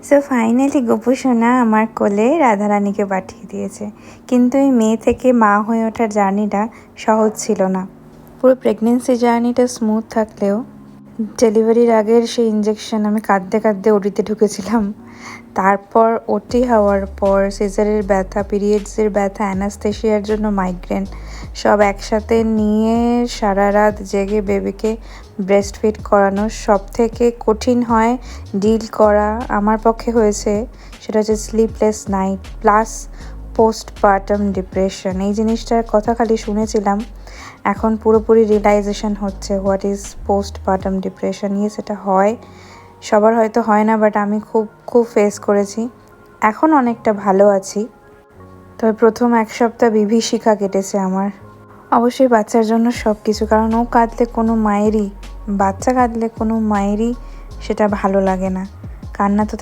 So finally Gopu সোনা আমার কোলে রাধারানীকে পাঠিয়ে দিয়েছে। কিন্তু এই মেয়ে থেকে মা হয়ে ওঠার জার্নিটা সহজ ছিল না। পুরো প্রেগনেন্সি জার্নিটা স্মুথ থাকলেও ডেলিভারির আগের সেই ইঞ্জেকশন আমি কাঁদতে কাঁদতে ওটিতে ঢুকেছিলাম। তারপর ওটি হওয়ার পর সিজারের ব্যথা, পিরিয়ডসের ব্যথা, অ্যানাস্থেশিয়ার জন্য মাইগ্রেন, সব একসাথে নিয়ে সারা রাত জেগে বেবিকে ব্রেস্ট ফিড করানো সব থেকে কঠিন হয় ডিল করা আমার পক্ষে হয়েছে। সেটা হচ্ছে sleepless night plus postpartum depression. এই জিনিসটার কথা খালি শুনেছিলাম, এখন পুরোপুরি রিয়েলাইজেশন হচ্ছে হোয়াট ইজ পোস্টপার্টাম ডিপ্রেশন। সেটা হয়, সবার হয়তো হয় না, বাট আমি খুব ফেস করেছি। এখন অনেকটা ভালো আছি। তবে প্রথম 1 সপ্তাহ বিভীষিকা কেটেছে আমার। অবশ্যই বাচ্চার জন্য সব কিছু, কারণ ও কাঁদলে কোনো মায়েরই, বাচ্চা কাঁদলে কোনো মায়েরই সেটা ভালো লাগে না। কান্না তো